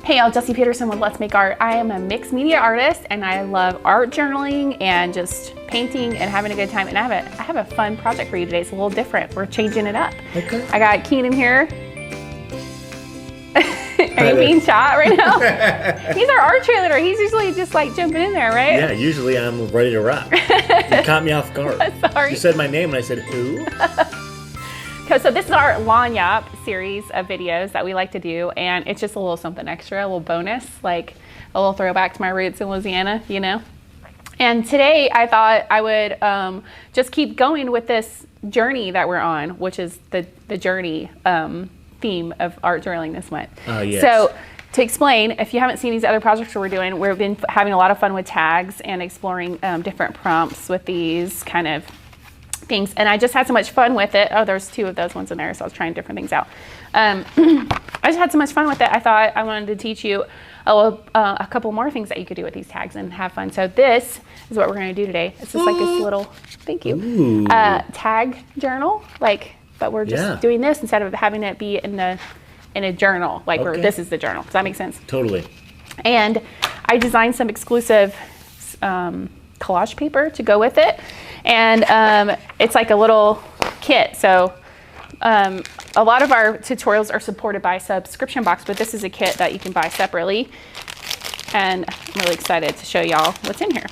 Hey y'all, Jesse Petersen with Let's Make Art. I am a mixed media artist and I love art journaling and just painting and having a good time. And I have a fun project for you today. It's a little different. We're changing it up. Okay. I got Keenan here. Are you being shot right now? He's our art trailer. He's usually just like jumping in there, right? Yeah, usually I'm ready to rock. You caught me off guard. Sorry. You said my name and I said, who? So this is our Lagniappe series of videos that we like to do, and it's just a little something extra, a little bonus, like a little throwback to my roots in Louisiana, you know? And today I thought I would just keep going with this journey that we're on, which is the journey theme of art journaling this month. Yes. So to explain, if you haven't seen these other projects we're doing, we've been having a lot of fun with tags and exploring different prompts with these kind of things, and I just had so much fun with it. Oh, there's two of those ones in there, so I was trying different things out. I just had so much fun with it. I thought I wanted to teach you a couple more things that you could do with these tags and have fun. So this is what we're going to do today. It's just like this little, thank you, tag journal. But we're just doing this instead of having it be in a journal. Where this is the journal. Does that make sense? Totally. And I designed some exclusive collage paper to go with it. And it's like a little kit. So a lot of our tutorials are supported by a subscription box, but this is a kit that you can buy separately. And I'm really excited to show y'all what's in here.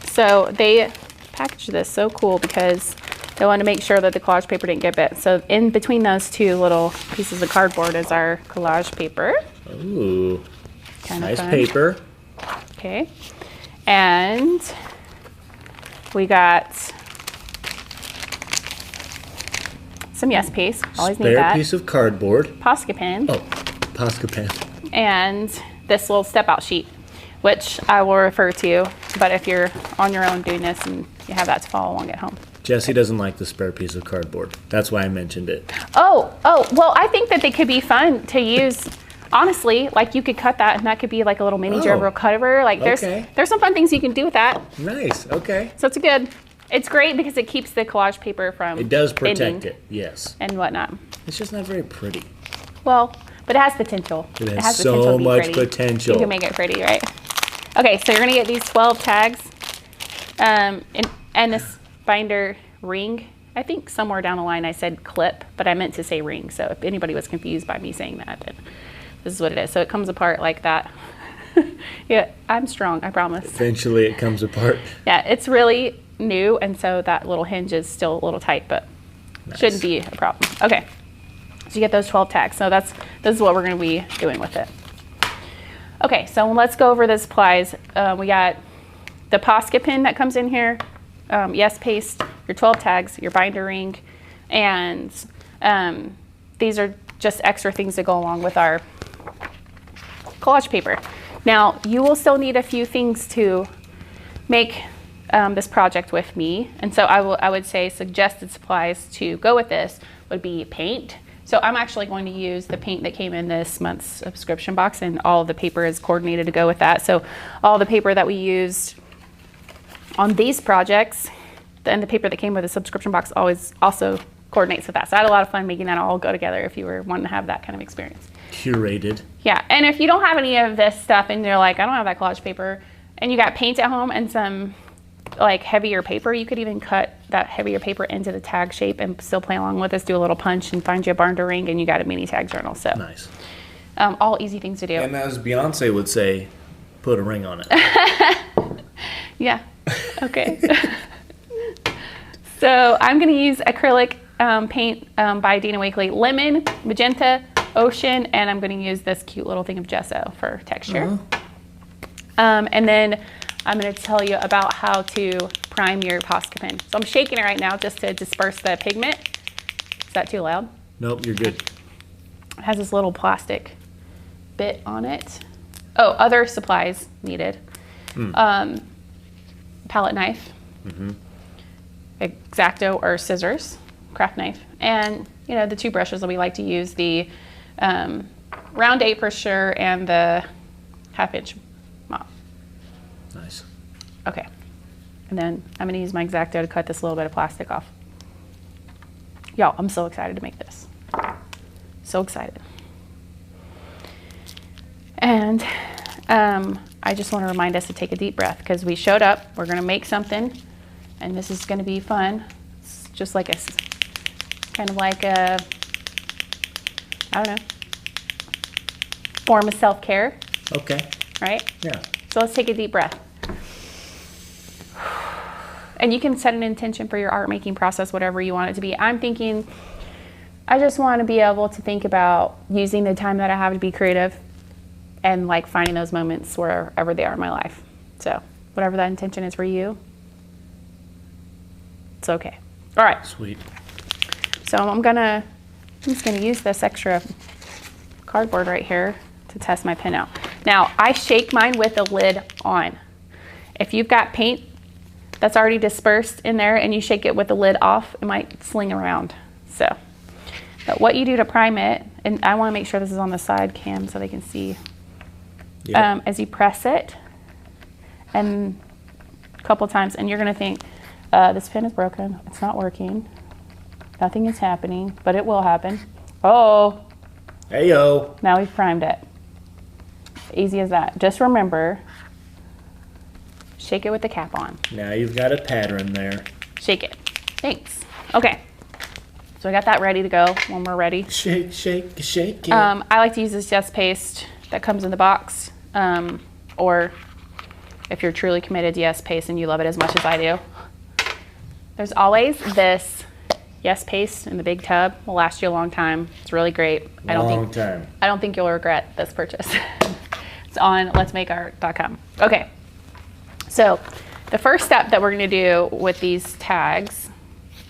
So they packaged this so cool because they wanted to make sure that the collage paper didn't get bit. So in between those two little pieces of cardboard is our collage paper. Ooh, kind of nice fun. paper. Okay. And we got some Yes paste. Always need that. Spare piece of cardboard. Posca Pen. Oh, Posca Pen. And this little step-out sheet, which I will refer to, but if you're on your own doing this and you have that to follow along at home. Jesse doesn't like the spare piece of cardboard. That's why I mentioned it. Oh, well, I think that they could be fun to use. Honestly, like you could cut that and that could be like a little mini gerbil cutter. Like there's some fun things you can do with that. Nice, okay. So it's great because it keeps the collage paper from It does protect it, yes. And whatnot. It's just not very pretty. Well, but it has potential. It has so much potential. You can make it pretty, right? Okay, so you're gonna get these 12 tags and this binder ring. I think somewhere down the line I said clip, but I meant to say ring. So if anybody was confused by me saying that, then this is what it is. So it comes apart like that. Yeah, I'm strong, I promise. Eventually it comes apart. Yeah, it's really new, and so that little hinge is still a little tight, but shouldn't be a problem. Okay, so you get those 12 tags. So this is what we're gonna be doing with it. Okay, so let's go over the supplies. We got the Posca Pen that comes in here, Yes paste, your 12 tags, your binder ring, and these are just extra things that go along with our collage paper. Now, you will still need a few things to make this project with me, and so I would say suggested supplies to go with this would be paint. So I'm actually going to use the paint that came in this month's subscription box, and all of the paper is coordinated to go with that. So all the paper that we used on these projects and the paper that came with the subscription box always also coordinates with that. So I had a lot of fun making that all go together if you were wanting to have that kind of experience. Curated. Yeah, and if you don't have any of this stuff and you're like, I don't have that collage paper, and you got paint at home and some like heavier paper, you could even cut that heavier paper into the tag shape and still play along with us, do a little punch and find you a binder ring, and you got a mini tag journal. So nice. All easy things to do. And as Beyonce would say, put a ring on it. Yeah, okay. So I'm gonna use acrylic paint by Dina Wakley, lemon, magenta, ocean, and I'm going to use this cute little thing of gesso for texture. And then I'm going to tell you about how to prime your Posca Pen. So I'm shaking it right now just to disperse the pigment. Is that too loud? Nope, you're good. It has this little plastic bit on it. Oh, other supplies needed. Palette knife, X-Acto or scissors, craft knife, and the two brushes that we like to use, the round 8 for sure, and the 1/2 inch mop. Nice. Okay, and then I'm gonna use my X-Acto to cut this little bit of plastic off. Y'all, I'm so excited to make this. So excited. And I just want to remind us to take a deep breath because we showed up. We're going to make something, and this is going to be fun. It's just like kind of like a, I don't know, form of self-care. Okay. Right? Yeah. So let's take a deep breath. And you can set an intention for your art making process, whatever you want it to be. I'm thinking, I just want to be able to think about using the time that I have to be creative and like finding those moments wherever they are in my life. So whatever that intention is for you, it's okay. All right. Sweet. So I'm just gonna use this extra cardboard right here to test my pen out. Now I shake mine with the lid on. If you've got paint that's already dispersed in there and you shake it with the lid off, it might sling around. So, but what you do to prime it, and I want to make sure this is on the side cam so they can see, as you press it and a couple times, and you're gonna think, this pen is broken, it's not working, nothing is happening, but it will happen. Oh, hey-yo. now we've primed it. Easy as that. Just remember, shake it with the cap on. Now you've got a pattern there. Shake it. Thanks. Okay. So I got that ready to go when we're ready. Shake, shake, shake it. I like to use this Jess paste that comes in the box. Or if you're truly committed to Yes paste and you love it as much as I do. There's always this Yes paste in the big tub. Will last you a long time. It's really great. I don't think you'll regret this purchase. It's on letsmakeart.com. Okay. So the first step that we're going to do with these tags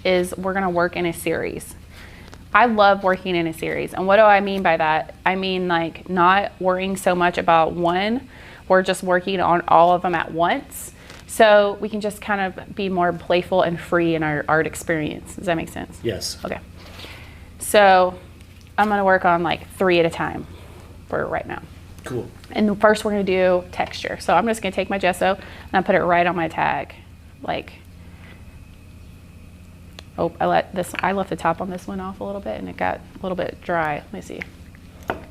is we're going to work in a series. I love working in a series. And what do I mean by that? I mean like not worrying so much about one. We're just working on all of them at once. So we can just kind of be more playful and free in our art experience. Does that make sense? Yes. Okay. So I'm going to work on like 3 at a time for right now. Cool. And first we're going to do texture. So I'm just going to take my gesso and I put it right on my tag. Like, oh, I left the top on this one off a little bit and it got a little bit dry. Let me see.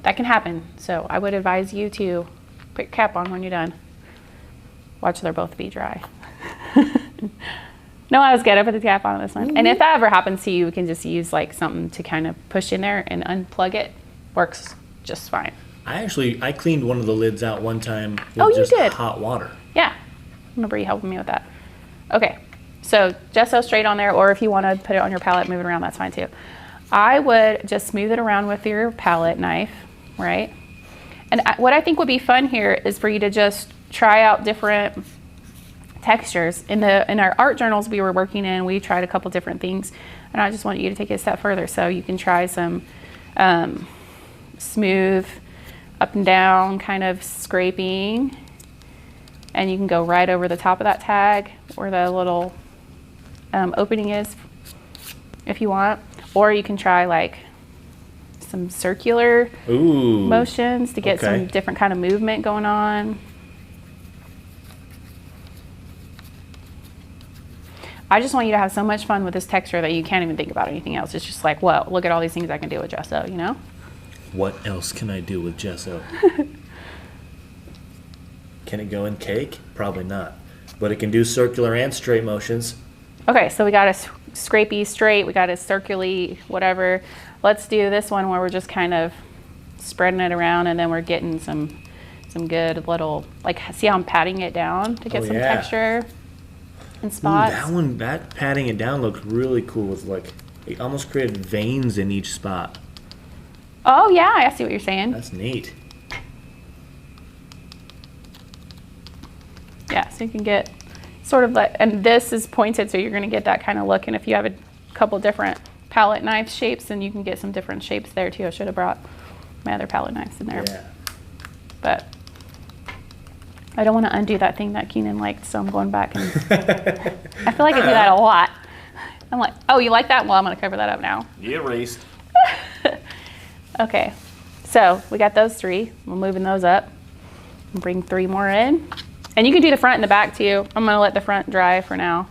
That can happen. So I would advise you to put your cap on when you're done. Watch they're both be dry. No, I was good. I put the cap on this one. And if that ever happens to you, you can just use like something to kind of push in there and unplug it. Works just fine. I cleaned one of the lids out one time with just hot water. Yeah. I remember you helping me with that. Okay. So gesso straight on there, or if you want to put it on your palette, move it around, that's fine too. I would just smooth it around with your palette knife, right? And what I think would be fun here is for you to just try out different textures. In our art journals we were working in, we tried a couple different things, and I just want you to take it a step further. So you can try some smooth up and down kind of scraping, and you can go right over the top of that tag where the little opening is if you want, or you can try like some circular motions to get some different kind of movement going on. I just want you to have so much fun with this texture that you can't even think about anything else. It's just like, whoa, look at all these things I can do with gesso, you know? What else can I do with gesso? Can it go in cake? Probably not. But it can do circular and straight motions. Okay, so we got a scrapey straight, we got a circular whatever. Let's do this one where we're just kind of spreading it around, and then we're getting some good little, like, see how I'm patting it down to get some texture and spots. Ooh, that patting it down looked really cool with like, it almost created veins in each spot. Oh yeah, I see what you're saying. That's neat. Yeah, so you can get sort of like, and this is pointed, so you're going to get that kind of look. And if you have a couple different palette knife shapes, then you can get some different shapes there too. I should have brought my other palette knives in there. Yeah. But I don't want to undo that thing that Keenan liked, so I'm going back and I feel like I do that a lot. I'm like, oh, you like that? Well, I'm going to cover that up now. You erased. Okay, so we got those 3. We're moving those up. And bring 3 more in. And you can do the front and the back too. I'm going to let the front dry for now.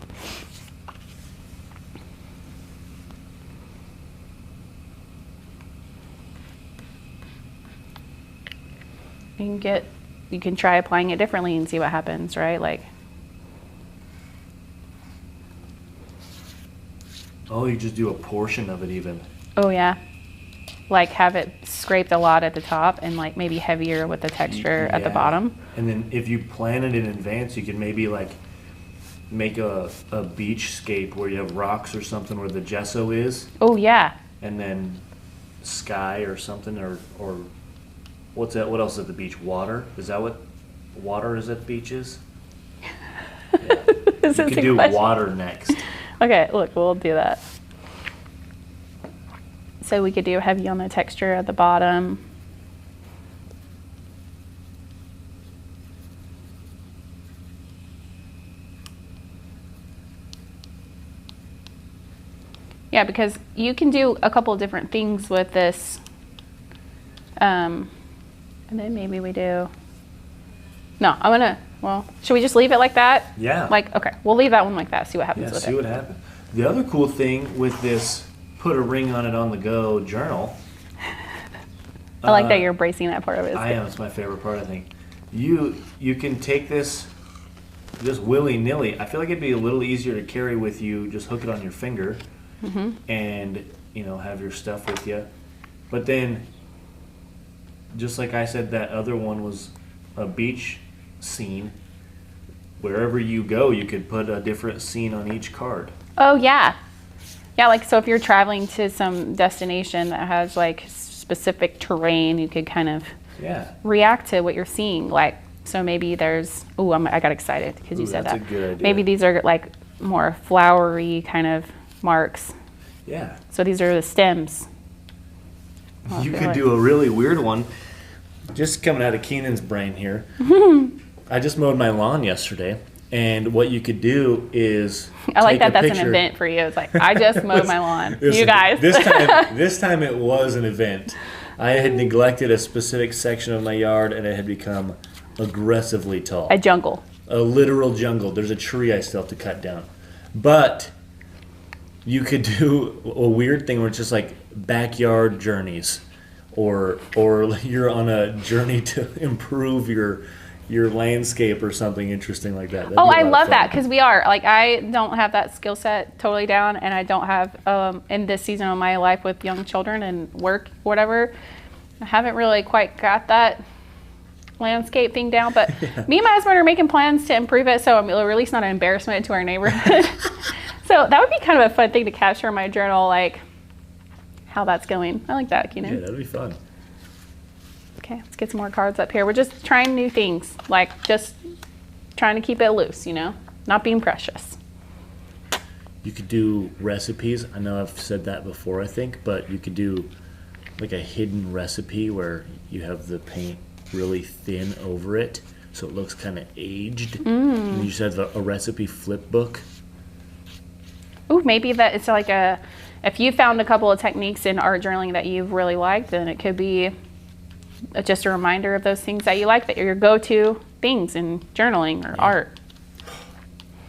you can try applying it differently and see what happens, right? Like, oh, you just do a portion of it even. oh yeah, like have it scraped a lot at the top and like maybe heavier with the texture at the bottom. And then if you plan it in advance, you can maybe like make a beachscape where you have rocks or something where the gesso is. Oh yeah. And then sky or something, or what's that? What else is at the beach? Water? Is that what water is at beaches? Yeah. You can do water next. Okay, look, we'll do that. So we could do heavy on the texture at the bottom. Yeah, because you can do a couple of different things with this. And then maybe we do, no, well, should we just leave it like that? Yeah. Like, okay, we'll leave that one like that, see what happens with it. Yeah, see what happens. The other cool thing with this put a ring on it on the go journal. I like that you're embracing that part of it. I am. It's my favorite part, I think. You can take this just willy-nilly. I feel like it'd be a little easier to carry with you. Just hook it on your finger and, have your stuff with you. But then, just like I said, that other one was a beach scene. Wherever you go, you could put a different scene on each card. Oh, yeah. Yeah, like, so if you're traveling to some destination that has, like, specific terrain, you could kind of react to what you're seeing. Like, so maybe there's, I got excited because you said that. That's a good idea. Maybe these are, like, more flowery kind of marks. Yeah. So these are the stems. You could do a really weird one. Just coming out of Keenan's brain here. I just mowed my lawn yesterday. And what you could do is I like that that's an event for you. It's like, I just mowed my lawn. Listen, you guys. This time it was an event. I had neglected a specific section of my yard and it had become aggressively tall. A jungle. A literal jungle. There's a tree I still have to cut down. But you could do a weird thing where it's just like backyard journeys. Or you're on a journey to improve your landscape or something interesting like that. Oh, I love that because we are. Like, I don't have that skill set totally down, and I don't have, in this season of my life with young children and work, whatever, I haven't really quite got that landscape thing down. But me and my husband are making plans to improve it, so at least not an embarrassment to our neighborhood. So that would be kind of a fun thing to capture in my journal, like how that's going. I like that, Yeah, that'd be fun. Okay, let's get some more cards up here. We're just trying new things, like just trying to keep it loose, not being precious. You could do recipes. I know I've said that before, I think, but you could do like a hidden recipe where you have the paint really thin over it so it looks kind of aged. And you just have a recipe flip book. Ooh, maybe that it's like if you found a couple of techniques in art journaling that you've really liked, then it could be just a reminder of those things that you like, that are your go-to things in journaling or art.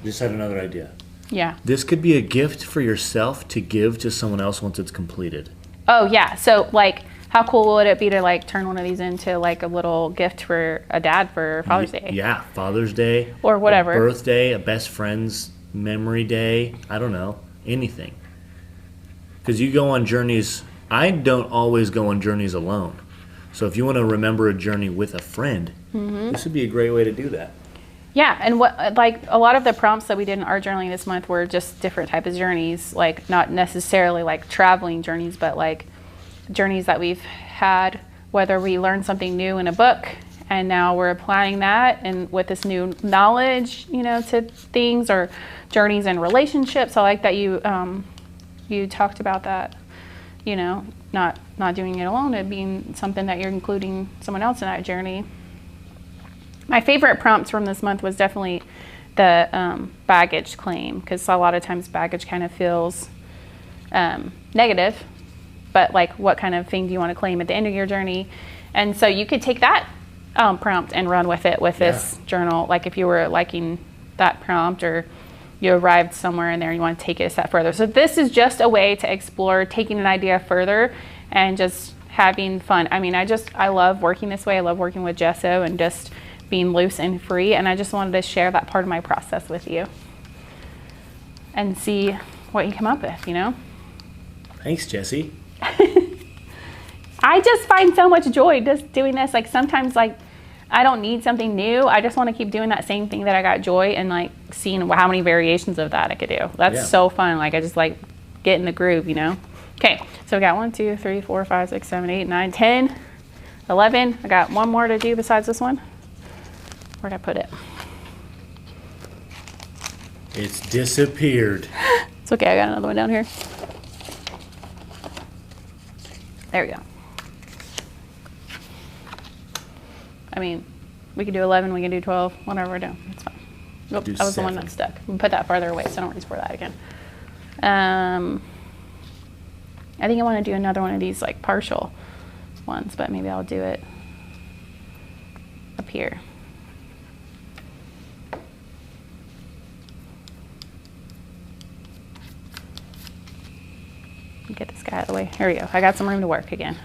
Just had another idea. Yeah. This could be a gift for yourself to give to someone else once it's completed. Oh, yeah. So, like, how cool would it be to, like, turn one of these into, like, a little gift for a dad for Father's Day? Yeah, Father's Day. Or whatever. A birthday, a best friend's memory day. I don't know. Anything. Because you go on journeys. I don't always go on journeys alone. So if you want to remember a journey with a friend, this would be a great way to do that. Yeah, and like a lot of the prompts that we did in art journaling this month were just different type of journeys, like not necessarily like traveling journeys, but like journeys that we've had, whether we learned something new in a book and now we're applying that and with this new knowledge, to things, or journeys in relationships. I like that you talked about that, not doing it alone, it being something that you're including someone else in that journey. My favorite prompts from this month was definitely the baggage claim, because a lot of times baggage kind of feels negative, but like what kind of thing do you want to claim at the end of your journey? And so you could take that prompt and run with it with this journal. Like if you were liking that prompt, or you arrived somewhere in there and you want to take it a step further. So this is just a way to explore taking an idea further and just having fun. I mean, I love working this way. I love working with gesso and just being loose and free. And I just wanted to share that part of my process with you and see what you come up with, you know? Thanks, Jesse. I just find so much joy just doing this. Like sometimes like I don't need something new. I just want to keep doing that same thing that I got joy and like seeing how many variations of that I could do. That's so fun. Like I just like get in the groove, you know? Okay, so we got 1, 2, 3, 4, 5, 6, 7, 8, 9, 10, 11. I got one more to do besides this one. Where'd I put it? It's disappeared. It's okay, I got another one down here. There we go. I mean, we could do 11, we can do 12, whatever we're doing. It's fine. Nope, that was 7. The one that stuck. We'll put that farther away so I don't reach for that again. I think I want to do another one of these like partial ones, but maybe I'll do it up here. Get this guy out of the way. Here we go. I got some room to work again.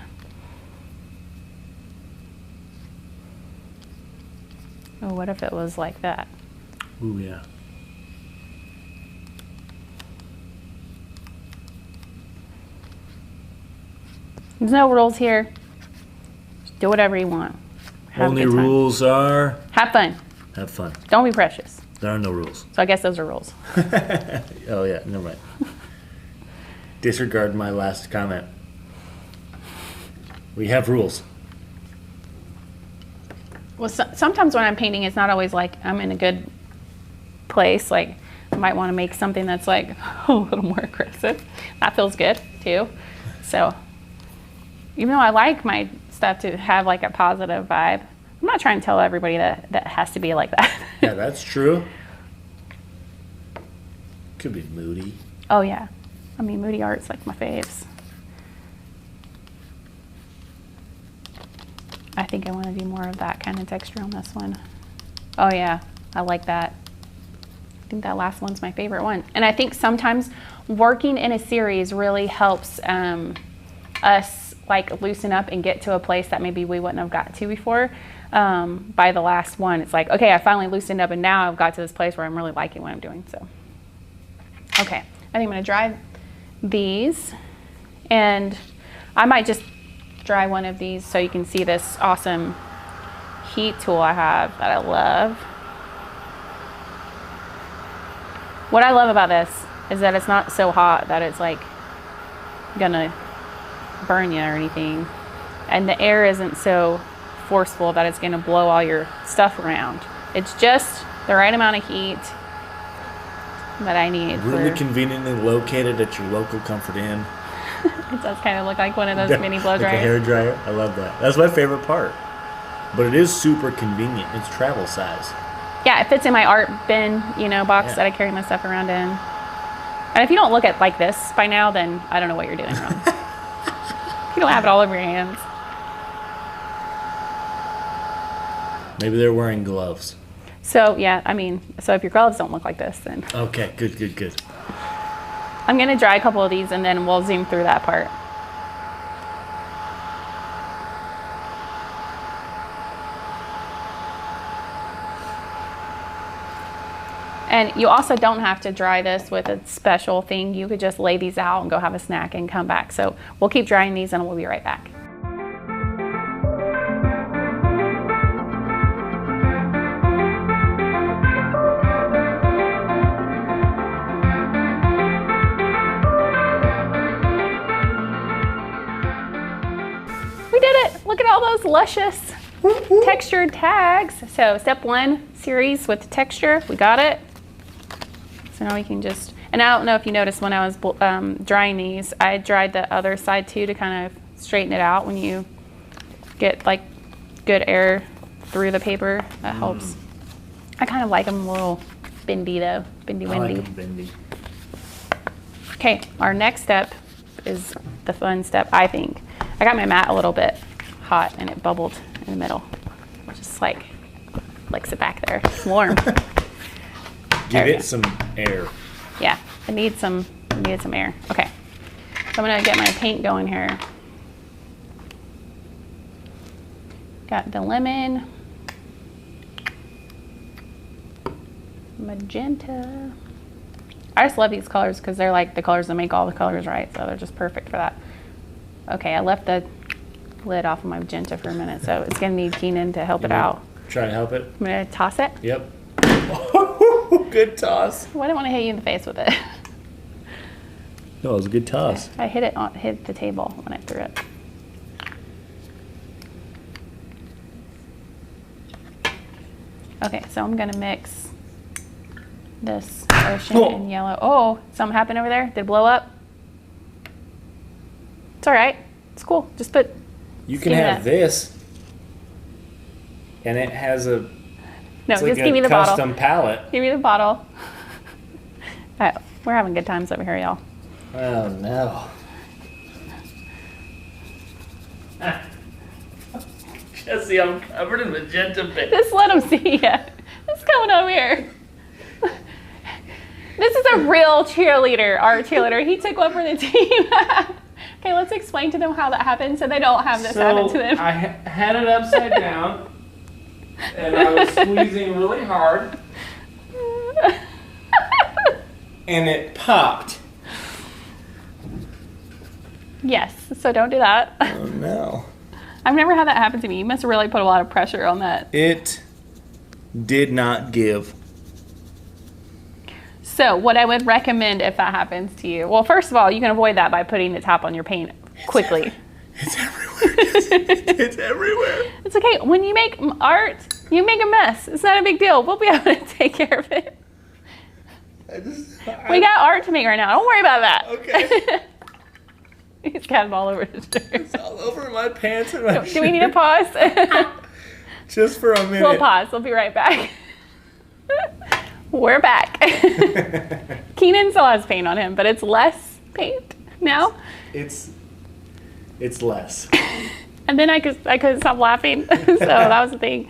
Oh, what if it was like that? Ooh, yeah. There's no rules here. Just do whatever you want. Only rules are... Have fun. Have fun. Don't be precious. There are no rules. So I guess those are rules. Oh, yeah. Never mind. Disregard my last comment. We have rules. Well, sometimes when I'm painting, it's not always like I'm in a good place. Like I might want to make something that's like a little more aggressive. That feels good too. So even though I like my stuff to have like a positive vibe, I'm not trying to tell everybody that that has to be like that. Yeah, that's true. Could be moody. Oh yeah. I mean, moody art's like my faves. I think I want to do more of that kind of texture on this one. Oh yeah, I like that. I think that last one's my favorite one. And I think sometimes working in a series really helps us like loosen up and get to a place that maybe we wouldn't have got to before. By the last one, it's like, okay, I finally loosened up and now I've got to this place where I'm really liking what I'm doing. So, okay, I think I'm gonna dry these, and I might just dry one of these so you can see this awesome heat tool I have that I love. What I love about this is that it's not so hot that it's like gonna burn you or anything, and the air isn't so forceful that it's gonna blow all your stuff around. It's just the right amount of heat that I need. Really conveniently located at your local Comfort Inn. It does kind of look like one of those mini blow dryers. Like a hair dryer. I love that. That's my favorite part. But it is super convenient. It's travel size. Yeah, it fits in my art bin, you know, box that I carry my stuff around in. And if you don't look at like this by now, then I don't know what you're doing wrong. You don't have it all over your hands. Maybe they're wearing gloves. So yeah, I mean, so if your gloves don't look like this, then. Okay, good, good, good. I'm gonna dry a couple of these and then we'll zoom through that part. And you also don't have to dry this with a special thing. You could just lay these out and go have a snack and come back. So we'll keep drying these and we'll be right back. We did it! Look at all those luscious textured tags. So step 1 series with the texture, we got it. So now we can just, and I don't know if you noticed when I was drying these, I dried the other side too to kind of straighten it out. When you get like good air through the paper, that helps. I kind of like them a little bendy though, bendy windy. I like them bendy. Okay, our next step is the fun step, I think. I got my mat a little bit hot and it bubbled in the middle. Just like licks it back there. It's warm. Give it some air. Yeah, it needed some air. Okay, so I'm gonna get my paint going here. Got the lemon. Magenta. I just love these colors because they're like the colors that make all the colors right, so they're just perfect for that. Okay, I left the lid off of my magenta for a minute, so it's gonna need Keenan to help it out. Try to help it? I'm gonna toss it. Yep. Good toss. Well, I didn't want to hit you in the face with it. No, it was a good toss. I hit the table when I threw it. Okay, so I'm gonna mix this ocean and yellow. Oh, something happened over there? Did it blow up? It's all right. It's cool. Just put. You can have this, and it has a. No, it's just like give me the bottle. Custom palette. Give me the bottle. We're having good times over here, y'all. Oh no. Jesse, I'm covered in magenta paint. Just let him see you. It's coming over here. This is a real cheerleader, our cheerleader. He took one for the team. Okay, let's explain to them how that happened so they don't have this happen to them. I had it upside down, and I was squeezing really hard. And it popped. Yes, so don't do that. Oh no. I've never had that happen to me. You must have really put a lot of pressure on that. It did not give. So what I would recommend if that happens to you, well, first of all, you can avoid that by putting the top on your paint quickly. It's everywhere. It's everywhere. It's okay. When you make art, you make a mess. It's not a big deal. We'll be able to take care of it. We got art to make right now. Don't worry about that. Okay. He's got it all over his shirt. It's all over my pants and my shirt. Do we need to pause? Just for a minute. We'll pause. We'll be right back. We're back. Keenan still has paint on him, but it's less paint now. It's less. And then I couldn't stop laughing. So that was the thing.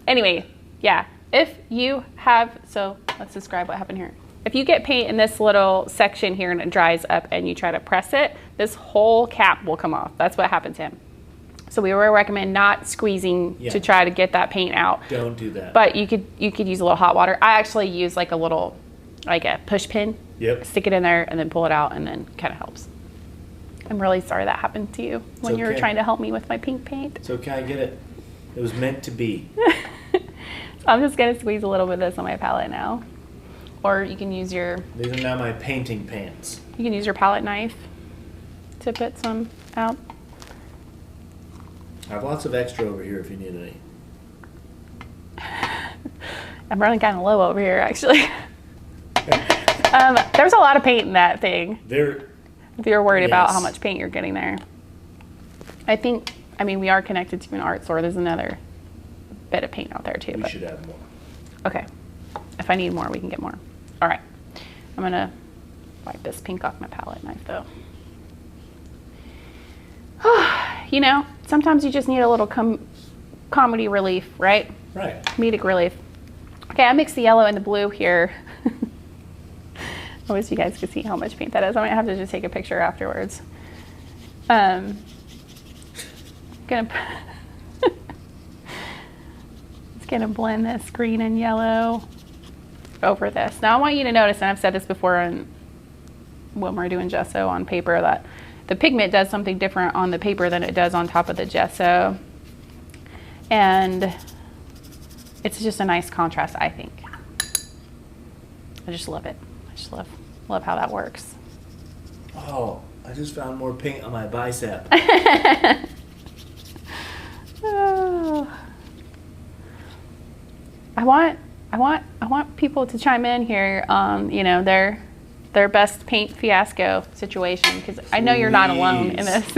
Anyway, yeah. If you have, so let's describe what happened here. If you get paint in this little section here and it dries up and you try to press it, this whole cap will come off. That's what happened to him. So we would recommend not squeezing to try to get that paint out. Don't do that. But you could use a little hot water. I actually use like a push pin. Yep. Stick it in there and then pull it out, and then kind of helps. I'm really sorry that happened to you when you were trying to help me with my pink paint. It's okay, I get it. It was meant to be. So I'm just gonna squeeze a little bit of this on my palette now. Or you can use your... These are now my painting pants. You can use your palette knife to put some out. I have lots of extra over here if you need any. I'm running kind of low over here, actually. There's a lot of paint in that thing. If you're worried about how much paint you're getting there. I mean, we are connected to an art store. There's another bit of paint out there, too. We should have more. Okay. If I need more, we can get more. All right. I'm going to wipe this pink off my palette knife, though. You know, sometimes you just need a little comedy relief, right? Right. Comedic relief. Okay, I mixed the yellow and the blue here. I wish you guys could see how much paint that is. I might have to just take a picture afterwards. It's gonna blend this green and yellow over this. Now I want you to notice, and I've said this before when we're doing gesso on paper, that the pigment does something different on the paper than it does on top of the gesso. And it's just a nice contrast, I think. I just love it. I just love how that works. Oh, I just found more paint on my bicep. Oh. I want people to chime in here on, you know, their best paint fiasco situation, because I know you're not alone in this.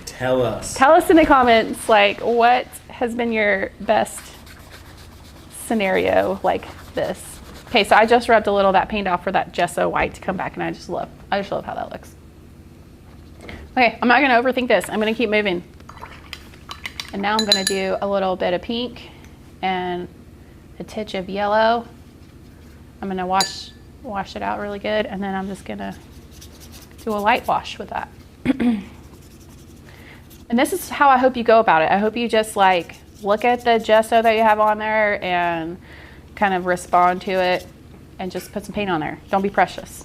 Tell us. Tell us in the comments, like, what has been your best scenario like this. Okay, so I just rubbed a little of that paint off for that gesso white to come back, and I just love how that looks. Okay, I'm not gonna overthink this. I'm gonna keep moving. And now I'm gonna do a little bit of pink and a titch of yellow. I'm gonna wash it out really good, and then I'm just gonna do a light wash with that. And this is how I hope you go about it. I hope you just like look at the gesso that you have on there and kind of respond to it and just put some paint on there. Don't be precious.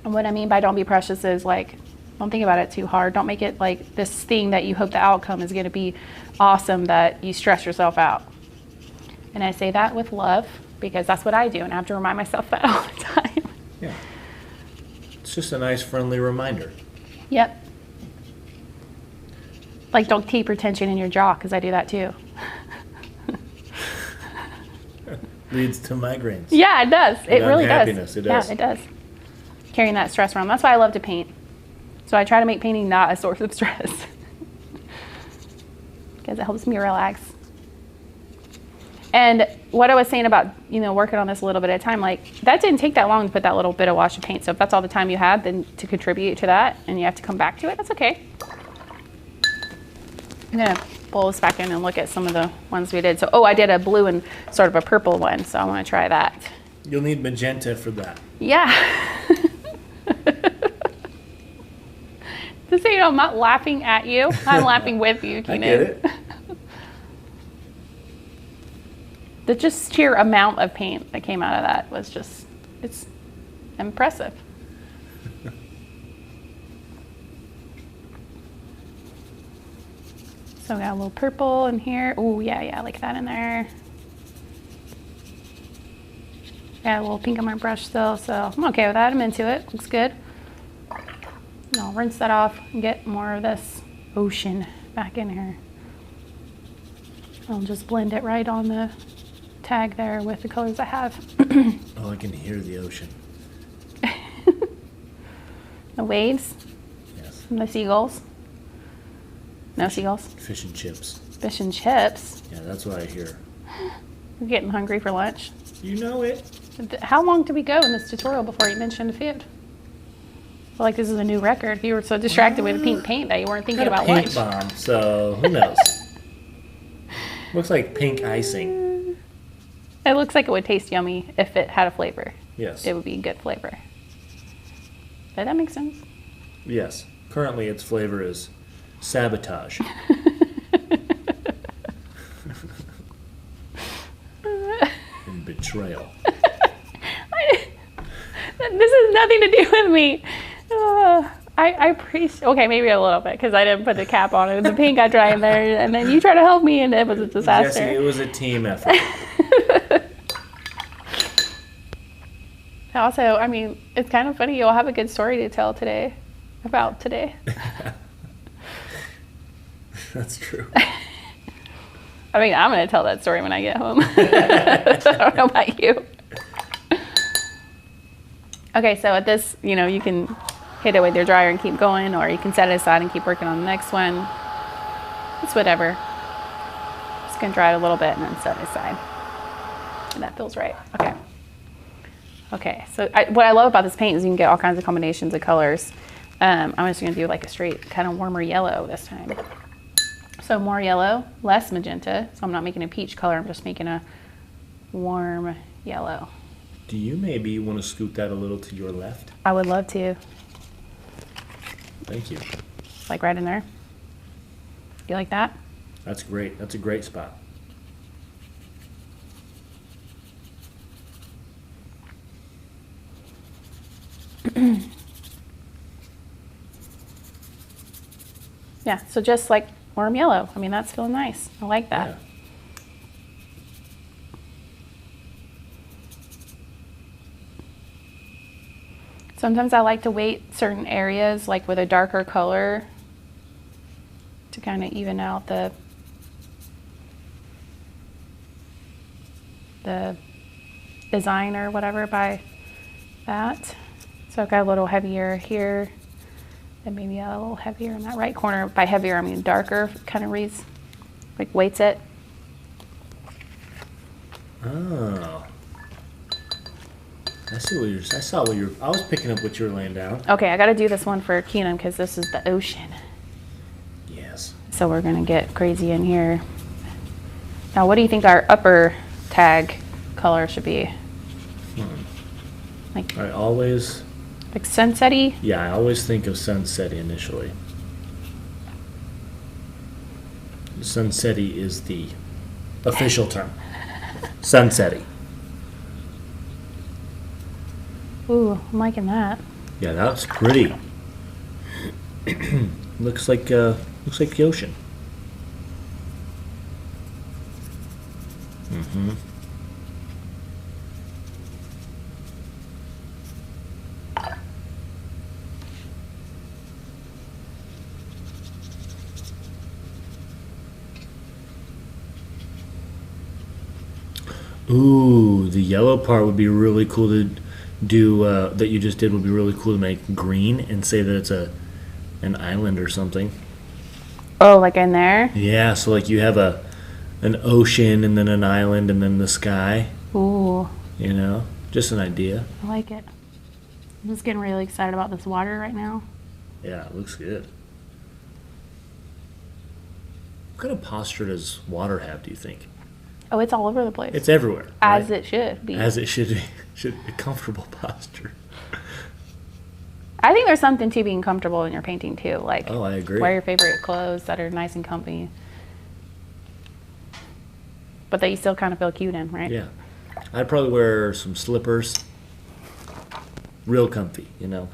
And what I mean by don't be precious is like, don't think about it too hard. Don't make it like this thing that you hope the outcome is going to be awesome that you stress yourself out. And I say that with love because that's what I do, and I have to remind myself that all the time. Yeah. It's just a nice, friendly reminder. Yep. Like, don't keep retention in your jaw, because I do that too. Leads to migraines. Yeah, it does. It really does. Unhappiness, it does. Yeah, it does. Carrying that stress around. That's why I love to paint. So I try to make painting not a source of stress. Because it helps me relax. And what I was saying about, you know, working on this a little bit at a time, like, that didn't take that long to put that little bit of wash of paint. So if that's all the time you had, then to contribute to that, and you have to come back to it, that's okay. I'm gonna pull this back in and look at some of the ones we did. So, oh, I did a blue and sort of a purple one, so I want to try that. You'll need magenta for that. Yeah. Just so you know, I'm not laughing at you. I'm laughing with you, Keenan. I get it. The just sheer amount of paint that came out of that was just, it's impressive. So we got a little purple in here. Oh, yeah, I like that in there. Got a little pink on my brush still, so I'm okay with that. I'm into it. Looks good. And I'll rinse that off and get more of this ocean back in here. I'll just blend it right on the tag there with the colors I have. Oh, I can hear the ocean. The waves. Yes. And the seagulls. No seagulls? Fish and chips. Fish and chips. Yeah, that's what I hear. You're getting hungry for lunch. You know it. How long did we go in this tutorial before you mentioned food? I feel like this is a new record. You were so distracted with the pink paint that you weren't thinking about lunch. Paint bomb, so who knows? Looks like pink icing. It looks like it would taste yummy if it had a flavor. Yes. It would be a good flavor. Does that make sense? Yes. Currently, its flavor is sabotage. And betrayal. This has nothing to do with me. I appreciate. Okay, maybe a little bit because I didn't put the cap on it. The paint got dry in there, and then you tried to help me, and it was a disaster. Jesse, it was a team effort. Also, I mean, it's kind of funny. You'll have a good story to tell today about today. That's true. I mean, I'm going to tell that story when I get home. I don't know about you. Okay, so at this, you know, you can hit it with your dryer and keep going, or you can set it aside and keep working on the next one. It's whatever. Just going to dry it a little bit and then set it aside. And that feels right. Okay. Okay, so what I love about this paint is you can get all kinds of combinations of colors. I'm just going to do like a straight kind of warmer yellow this time. So more yellow, less magenta. So I'm not making a peach color, I'm just making a warm yellow. Do you maybe want to scoot that a little to your left? I would love to. Thank you. Like right in there. You like that? That's great. That's a great spot. Yeah, so just like warm yellow. I mean, that's feeling nice. I like that. Yeah. Sometimes I like to weight certain areas, like with a darker color, to kind of even out the design or whatever by that. So I've got a little heavier here, and maybe a little heavier in that right corner. By heavier, I mean darker, kind of reads, like weights it. Oh. I saw what I was picking up what you were laying down. Okay, I got to do this one for Keenan because this is the ocean. Yes. So we're going to get crazy in here. Now, what do you think our upper tag color should be? Like, I always... like sunset-y? Yeah, I always think of sunset initially. Sunsetty is the official term. Sunsetty. Ooh, I'm liking that. Yeah, that's pretty. looks like the ocean. Mm-hmm. Ooh, the yellow part would be really cool to do. That you just did would be really cool to make green and say that it's an island or something. Oh, like in there? Yeah, so like you have an ocean and then an island and then the sky. Ooh. You know, just an idea. I like it. I'm just getting really excited about this water right now. Yeah, it looks good. What kind of posture does water have, do you think? Oh, it's all over the place. It's everywhere. As right? it should be. As it should be. Should be a comfortable posture. I think there's something to being comfortable in your painting too. Like, oh, I agree. wear your favorite clothes that are nice and comfy, but that you still kind of feel cute in, right? Yeah. I'd probably wear some slippers. Real comfy, you know.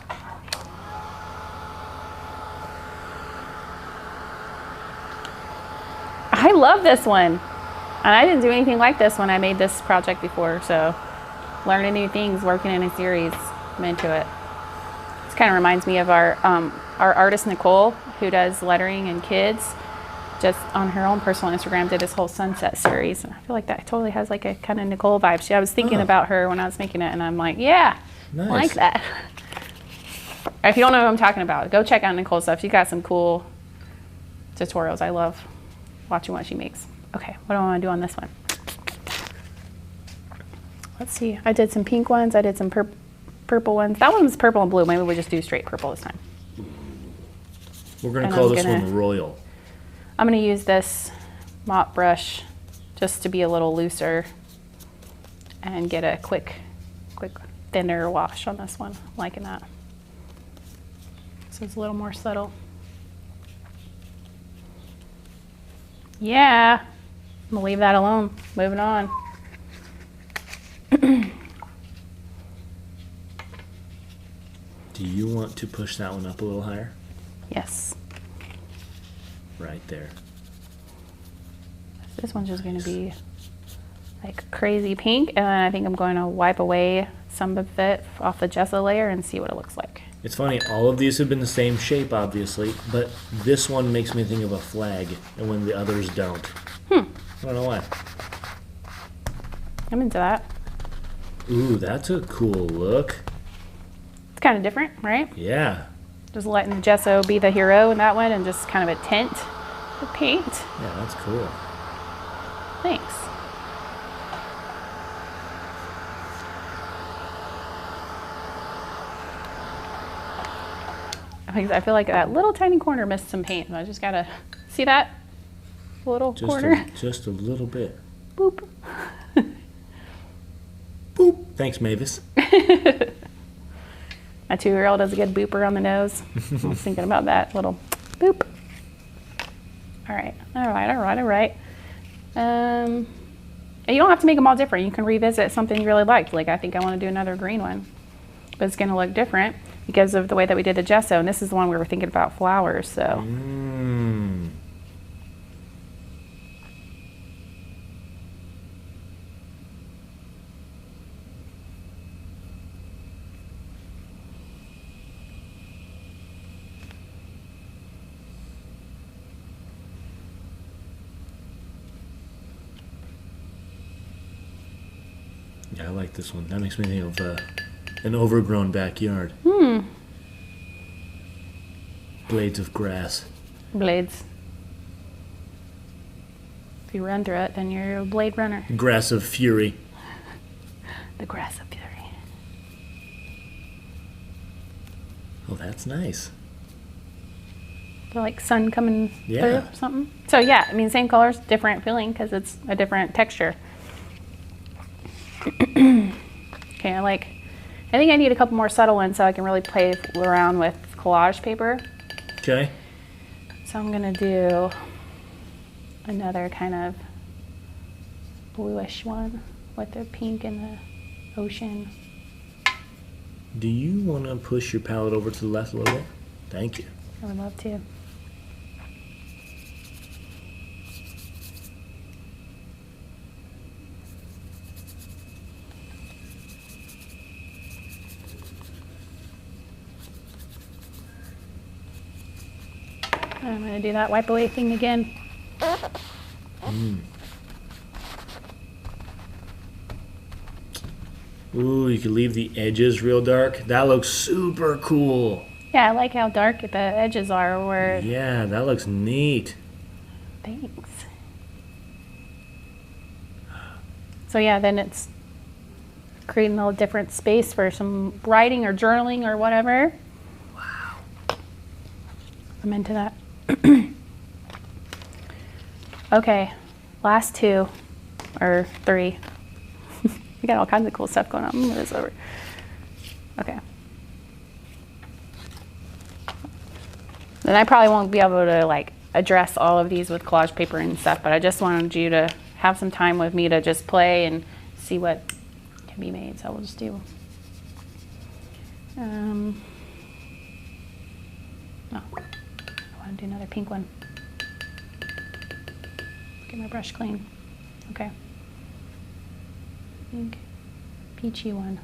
I love this one. And I didn't do anything like this when I made this project before, so learning new things, working in a series, I'm into it. This kind of reminds me of our artist Nicole, who does lettering and kids. Just on her own personal Instagram, did this whole sunset series, and I feel like that totally has like a kind of Nicole vibe. I was thinking about her when I was making it, and I'm like, yeah, Nice. I like that. If you don't know what I'm talking about, go check out Nicole's stuff. She's got some cool tutorials. I love watching what she makes. Okay, what do I want to do on this one? Let's see. I did some pink ones. I did some purple ones. That one was purple and blue. Maybe we'll just do straight purple this time. We're going to call this one Royal. I'm going to use this mop brush just to be a little looser and get a quick thinner wash on this one. I'm liking that. So it's a little more subtle. Yeah, I'm gonna leave that alone. Moving on. Do you want to push that one up a little higher? Yes. Right there. This one's just gonna be like crazy pink, and then I think I'm going to wipe away some of it off the gesso layer and see what it looks like. It's funny, all of these have been the same shape, obviously, but this one makes me think of a flag, and when the others don't. I don't know why. I'm into that. Ooh, that's a cool look. It's kind of different, right? Yeah. Just letting the gesso be the hero in that one and just kind of a tint of paint. Yeah, that's cool. Thanks. I feel like that little tiny corner missed some paint. I just gotta see that little corner. Just a little bit. Boop. Boop. Thanks, Mavis. My 2-year-old does a good booper on the nose. I was thinking about that little boop. All right. And you don't have to make them all different. You can revisit something you really liked. Like I think I want to do another green one, but it's going to look different because of the way that we did the gesso. And this is the one we were thinking about flowers. So. Yeah, I like this one. That makes me think of an overgrown backyard. Blades of grass. Blades. If you run through it, then you're a blade runner. Grass of fury. The grass of fury. Oh, that's nice. So like sun coming Yeah. through or something. So yeah, I mean, same colors, different feeling because it's a different texture. Okay, I think I need a couple more subtle ones so I can really play around with collage paper. Okay. So I'm gonna do another kind of bluish one with the pink and the ocean. Do you want to push your palette over to the left a little bit? Thank you. I would love to. I'm going to do that wipe away thing again. Ooh, you can leave the edges real dark. That looks super cool. Yeah, I like how dark the edges are. Where Yeah, that looks neat. Thanks. So yeah, then it's creating a little different space for some writing or journaling or whatever. Wow. I'm into that. Okay, last 2 or 3. We got all kinds of cool stuff going on. Move this over. Okay. Then I probably won't be able to like address all of these with collage paper and stuff, but I just wanted you to have some time with me to just play and see what can be made. So we'll just do. Oh, I want to do another pink one. Get my brush clean. Okay. Pink, peachy one.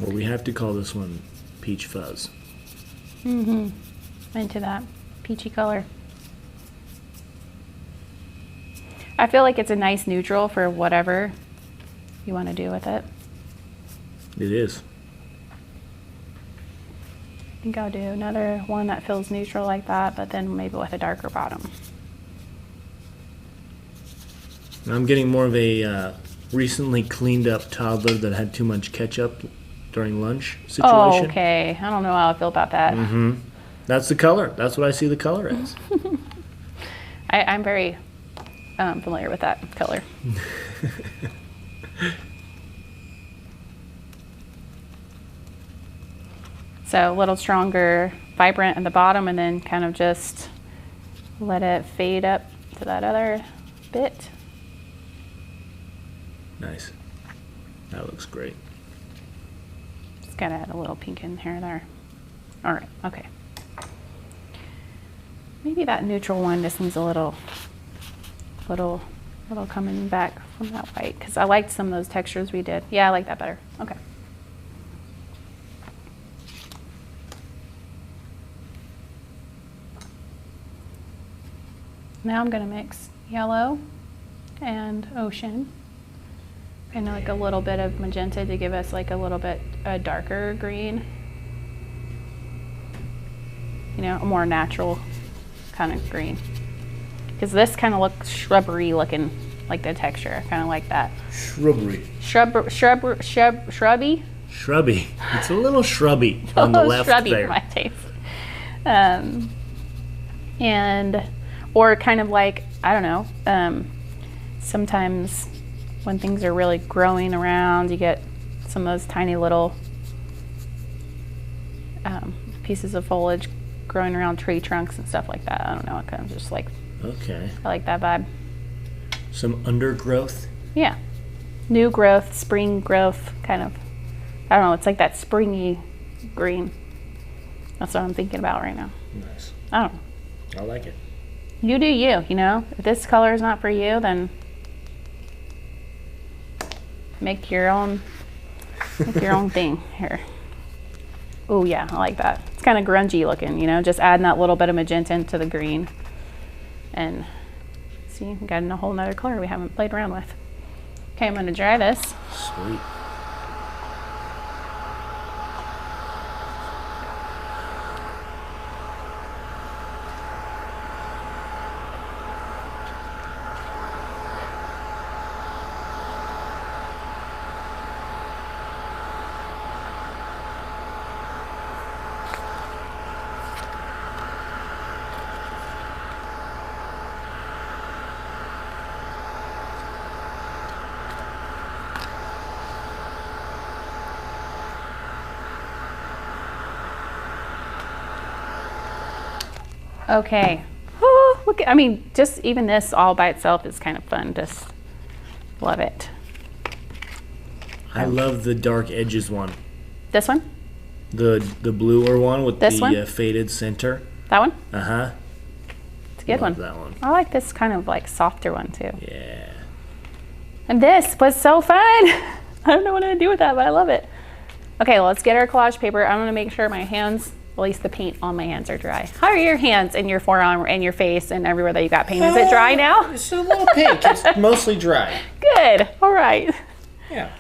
Well, we have to call this one Peach Fuzz. Into that peachy color. I feel like it's a nice neutral for whatever you want to do with it. It is. I think I'll do another one that feels neutral like that, but then maybe with a darker bottom. I'm getting more of a recently cleaned up toddler that had too much ketchup during lunch situation. Oh, okay. I don't know how I feel about that. That's the color. That's what I see the color as. I'm very familiar with that color. So a little stronger, vibrant at the bottom, and then kind of just let it fade up to that other bit. Nice. That looks great. Just gotta add a little pink in here there. All right, okay. Maybe that neutral one just needs a little coming back from that white, because I liked some of those textures we did. Yeah, I like that better. Okay. Now I'm gonna mix yellow and ocean. And like a little bit of magenta to give us like a little bit darker green. You know, a more natural kind of green. Because this kind of looks shrubbery looking, like the texture. I kind of like that. Shrubbery. Shrubby? Shrubby. It's a little shrubby on the left shrubby there. for my taste. And, or kind of like, I don't know, sometimes when things are really growing around, you get some of those tiny little pieces of foliage growing around tree trunks and stuff like that. I don't know, it kind of just like, Okay. I like that vibe. Some undergrowth. Yeah. New growth, spring growth, kind of. I don't know, it's like that springy green. That's what I'm thinking about right now. Nice. I don't know. I like it. You do you, you know? If this color is not for you, then make your own thing here. Oh yeah, I like that. It's kind of grungy looking, you know, just adding that little bit of magenta into the green. And see, we got a whole nother color we haven't played around with. Okay, I'm gonna dry this. Sweet. Okay. Oh, look, I mean, just even this all by itself is kind of fun. Just love it. I love the dark edges one. This one? The bluer one with This the one? faded center. That one? Uh-huh. It's a good one. That one. I like this kind of like softer one too. Yeah. And this was so fun. I don't know what to do with that, but I love it. Okay, well, let's get our collage paper. I'm gonna make sure my hands, at least the paint on my hands, are dry. How are your hands and your forearm and your face and everywhere that you got paint? Is it dry now? It's a little pink. It's mostly dry. Good. All right. Yeah.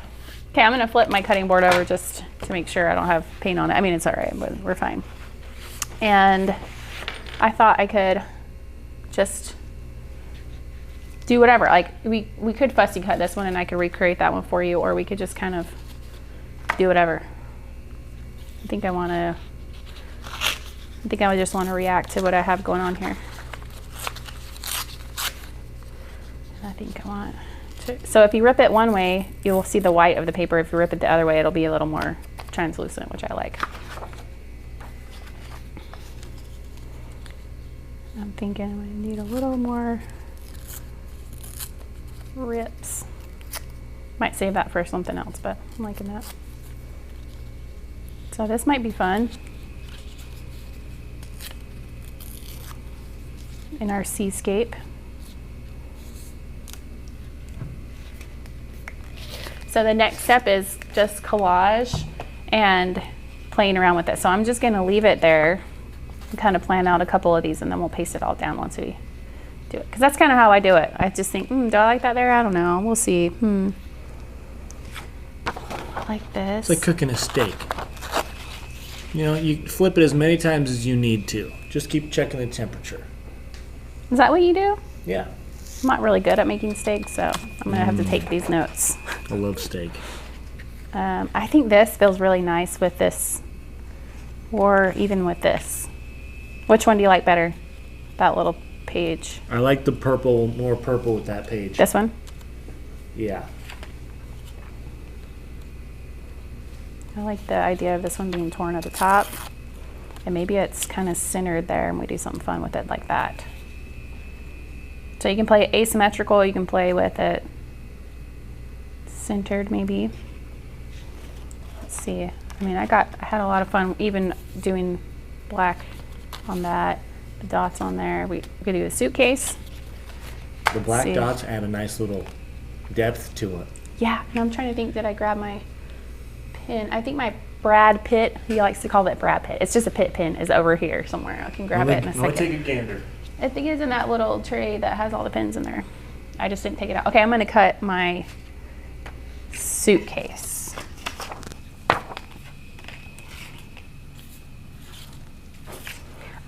Okay, I'm gonna flip my cutting board over just to make sure I don't have paint on it. I mean, it's all right, but we're fine. And I thought I could just do whatever. Like we could fussy cut this one and I could recreate that one for you, or we could just kind of do whatever. I think I would just want to react to what I have going on here. And I think I want to, so if you rip it one way, you'll see the white of the paper. If you rip it the other way, it'll be a little more translucent, which I like. I'm thinking I'm going to need a little more rips. Might save that for something else, but I'm liking that. So this might be fun. In our seascape. So the next step is just collage and playing around with it. So I'm just gonna leave it there and kind of plan out a couple of these and then we'll paste it all down once we do it. Because that's kind of how I do it. I just think, do I like that there? I don't know. We'll see. Like this. It's like cooking a steak. You know, you flip it as many times as you need to. Just keep checking the temperature. Is that what you do? Yeah. I'm not really good at making steak, so I'm gonna have to take these notes. I love steak. I think this feels really nice with this, or even with this. Which one do you like better? That little page. I like the purple, more purple with that page. This one? Yeah. I like the idea of this one being torn at the top. And maybe it's kind of centered there and we do something fun with it like that. So you can play it asymmetrical, you can play with it centered maybe. Let's see. I mean, I had a lot of fun even doing black on that, the dots on there. We could do a suitcase. The black dots add a nice little depth to it. Yeah, and I'm trying to think, did I grab my pin? I think my Brad Pitt, he likes to call it Brad Pitt. It's just a Pitt pin, is over here somewhere. I can grab it in a second. Let me take a gander. I think it's in that little tray that has all the pins in there. I just didn't take it out. Okay, I'm gonna cut my suitcase.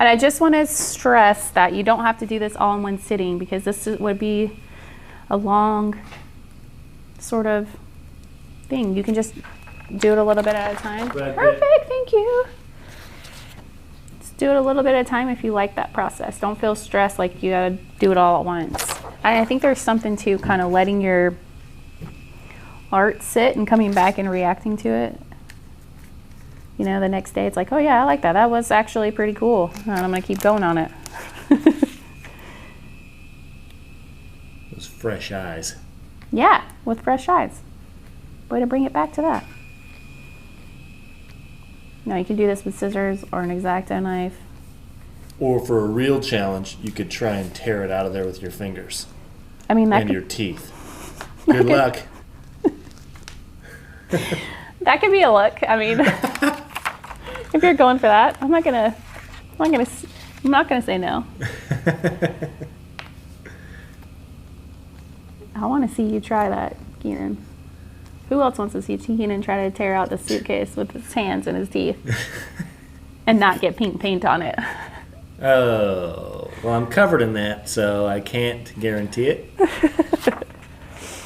And I just want to stress that you don't have to do this all in one sitting because this would be a long sort of thing. You can just do it a little bit at a time. Perfect, thank you. Just do it a little bit at a time if you like that process. Don't feel stressed like you gotta do it all at once. I think there's something to kind of letting your art sit and coming back and reacting to it. You know, the next day it's like, oh yeah, I like that. That was actually pretty cool. And I'm gonna keep going on it. Those fresh eyes. Yeah, with fresh eyes. Way to bring it back to that. No, you can do this with scissors or an X-Acto knife. Or for a real challenge, you could try and tear it out of there with your fingers. I mean, that and could, your teeth. Good luck. That could be a look. I mean, if you're going for that, I'm not gonna say no. I want to see you try that, Keenan. Who else wants to see Keenan try to tear out the suitcase with his hands and his teeth and not get pink paint on it? Oh, well, I'm covered in that, so I can't guarantee it.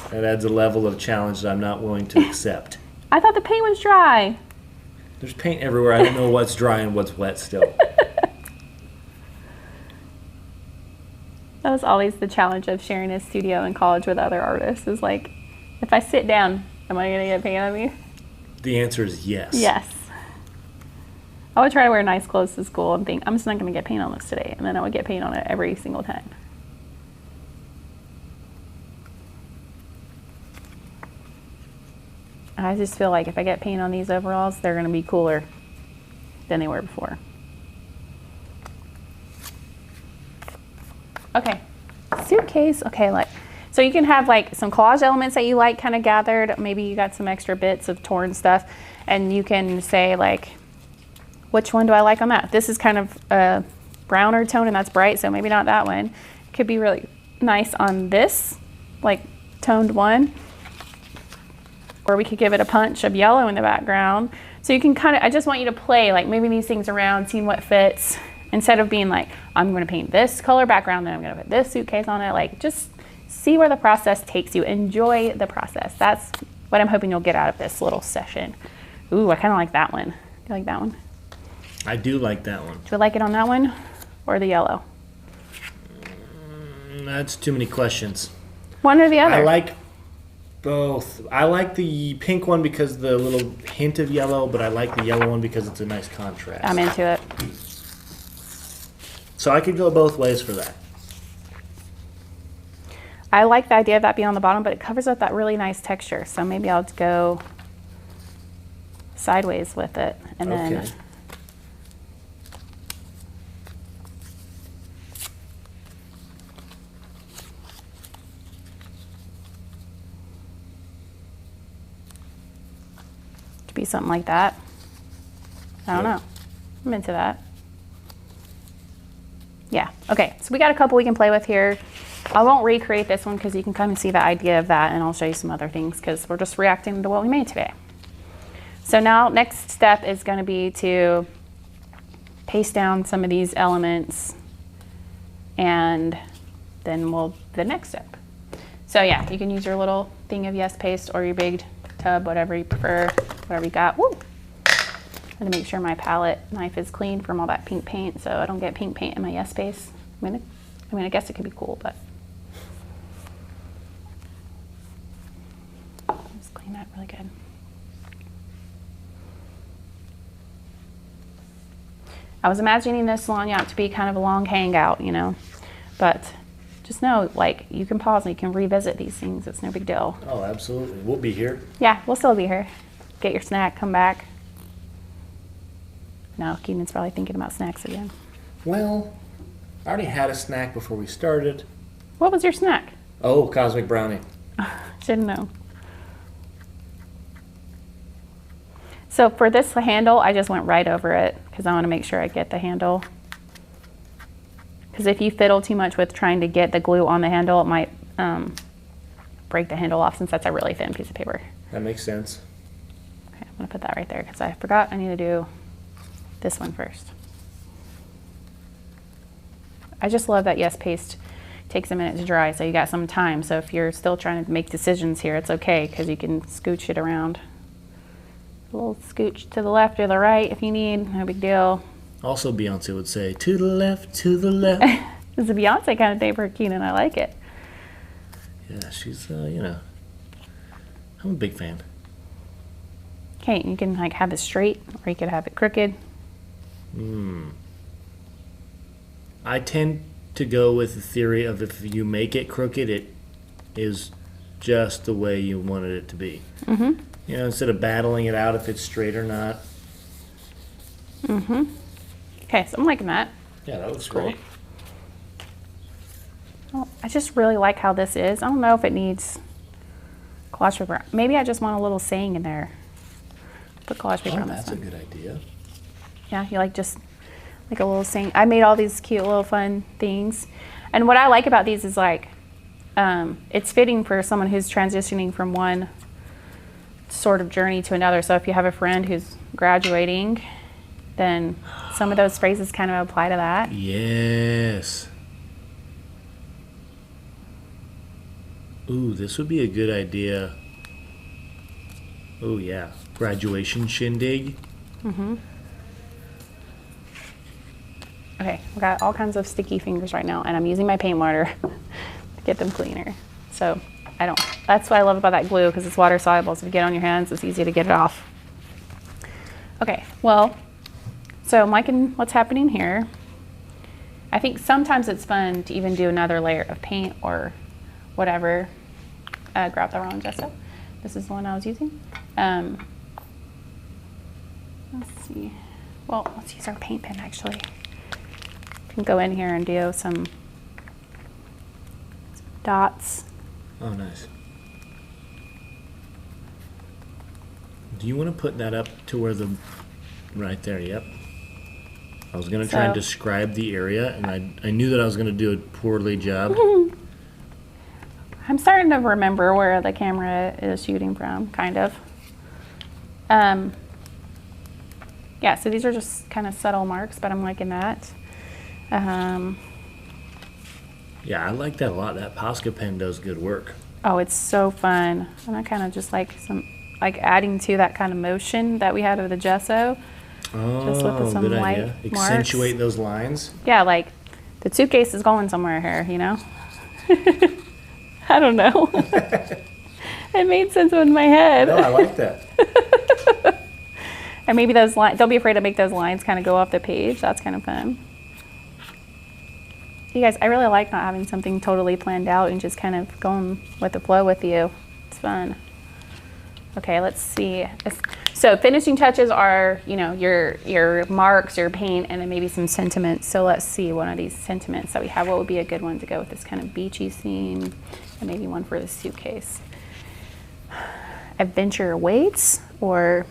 That adds a level of challenge that I'm not willing to accept. I thought the paint was dry. There's paint everywhere. I don't know what's dry and what's wet still. That was always the challenge of sharing a studio in college with other artists, is like, if I sit down, am I going to get paint on me? The answer is yes. Yes. I would try to wear nice clothes to school and think, I'm just not going to get paint on this today. And then I would get paint on it every single time. I just feel like if I get paint on these overalls, they're going to be cooler than they were before. Okay, suitcase. Okay, like, so you can have like some collage elements that you like kind of gathered. Maybe you got some extra bits of torn stuff, and you can say like, which one do I like on that? This is kind of a browner tone and that's bright, so maybe not that one. Could be really nice on this, like toned one. Or we could give it a punch of yellow in the background. So you can kind of, I just want you to play like moving these things around, seeing what fits, instead of being like, I'm going to paint this color background, then I'm going to put this suitcase on it. Like, just see where the process takes you. Enjoy the process. That's what I'm hoping you'll get out of this little session. Ooh, I kind of like that one. Do you like that one? I do like that one. Do you like it on that one or the yellow? That's too many questions. One or the other? I like both. I like the pink one because the little hint of yellow, but I like the yellow one because it's a nice contrast. I'm into it. So I could go both ways for that. I like the idea of that being on the bottom, but it covers up that really nice texture. So maybe I'll go sideways with it. And then Okay. be something like that. I don't know. I'm into that. Yeah, okay, so we got a couple we can play with here. I won't recreate this one because you can kind of see the idea of that, and I'll show you some other things because we're just reacting to what we made today. So now next step is going to be to paste down some of these elements, and then the next step. So yeah, you can use your little thing of Yes paste or your big tub, whatever you prefer, whatever you got. Woo! I'm gonna make sure my palette knife is clean from all that pink paint so I don't get pink paint in my Yes paste. I mean, I guess it could be cool, but just clean that really good. I was imagining this Lagniappe to be kind of a long hangout, you know, but just know, like, you can pause and you can revisit these things. It's no big deal. Oh, absolutely. We'll be here. Yeah, we'll still be here. Get your snack, come back. No, Keenan's probably thinking about snacks again. Well, I already had a snack before we started. What was your snack? Oh, cosmic brownie. Didn't know. So for this handle, I just went right over it because I want to make sure I get the handle. Because if you fiddle too much with trying to get the glue on the handle, it might break the handle off since that's a really thin piece of paper. That makes sense. Okay, I'm going to put that right there because I forgot I need to do this one first. I just love that Yes paste takes a minute to dry, so you got some time. So if you're still trying to make decisions here, it's okay because you can scooch it around. A little scooch to the left or the right if you need, no big deal. Also, Beyonce would say, to the left, to the left. It's a Beyonce kind of day for Keenan. I like it. Yeah, she's, you know, I'm a big fan. Okay, you can like have it straight or you could have it crooked. I tend to go with the theory of if you make it crooked, it is just the way you wanted it to be. Mm-hmm. You know, instead of battling it out if it's straight or not. Mm-hmm. Okay, so I'm liking that. Yeah, that looks Cool. great. Well, I just really like how this is. I don't know if it needs collage paper. Maybe I just want a little saying in there. Put collage paper Oh, on this that's a one. good idea. Yeah, you like just like a little saying. I made all these cute little fun things. And what I like about these is like, it's fitting for someone who's transitioning from one sort of journey to another. So if you have a friend who's graduating, then some of those phrases kind of apply to that. Yes. Ooh, this would be a good idea. Oh, yeah. Graduation shindig. Mm-hmm. Okay, I've got all kinds of sticky fingers right now, and I'm using my paint water to get them cleaner. So that's what I love about that glue, because it's water soluble. So if you get it on your hands, it's easy to get it off. Okay, well, so So I'm liking what's happening here. I think sometimes it's fun to even do another layer of paint or whatever. Grab the wrong gesso. This is the one I was using. Let's see. Well, let's use our paint pen actually. We can go in here and do some dots. Oh, nice. Do you want to put that up to where the, right there, yep. I was going to try and describe the area, and I knew that I was going to do a poorly job. I'm starting to remember where the camera is shooting from, kind of. Yeah, so these are just kind of subtle marks, but I'm liking that. Yeah, I like that a lot. That Posca pen does good work. Oh, it's so fun. And I kind of just like adding to that kind of motion that we had of the gesso. Oh, Just with some good white idea. marks. Accentuate those lines. Yeah, like the suitcase is going somewhere here, you know? I don't know. It made sense in my head. No, I like that. And maybe those lines, don't be afraid to make those lines kind of go off the page. That's kind of fun. You guys, I really like not having something totally planned out and just kind of going with the flow with you. It's fun. Okay, let's see. So finishing touches are, you know, your marks, your paint, and then maybe some sentiments. So let's see one of these sentiments that we have. What would be a good one to go with this kind of beachy theme? And maybe one for the suitcase. Adventure awaits, or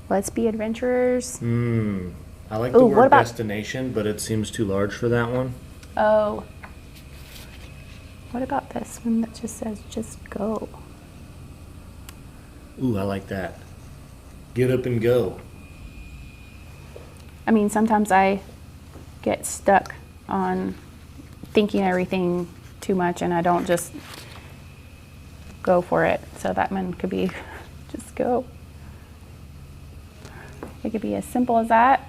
let's be adventurers. I like the word destination, but it seems too large for that one. Oh. What about this one that just says just go? Ooh, I like that. Get up and go. I mean, sometimes I get stuck on thinking everything too much and I don't just go for it. So that one could be just go. It could be as simple as that.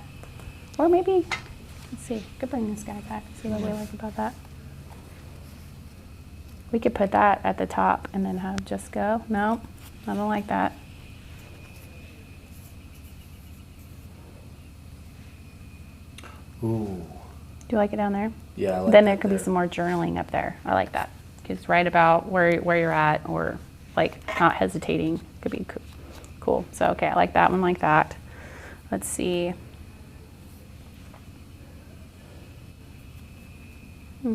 Or maybe, let's see, could bring this guy back, see what we like about that. We could put that at the top and then have just go. No, I don't like that. Ooh. Do you like it down there? Yeah, I like Then that there could be some more journaling up there. I like that. Just write about where you're at, or like not hesitating could be cool. So, okay, I like that one like that. Let's see. I